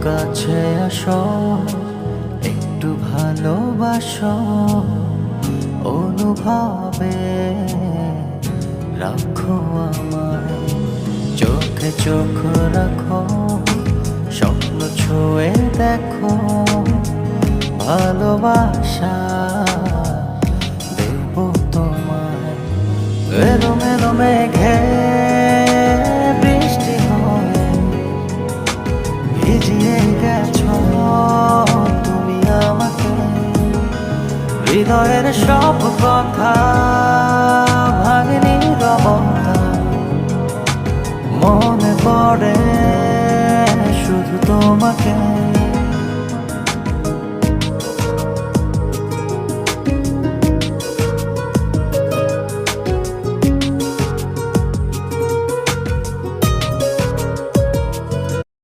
কাছে আসো, একটু ভালোবাসো, অনুভবে রাখো আমায়। চোখে চোখ রাখো, স্বপ্ন ছুঁয়ে দেখো, ভালোবাসা দেব তোমায়। এলো মেলো মেঘে বৃষ্টি হয়ে ভিজিয়ে গেছো তুমি আমাকে, হৃদয়ের সব কথা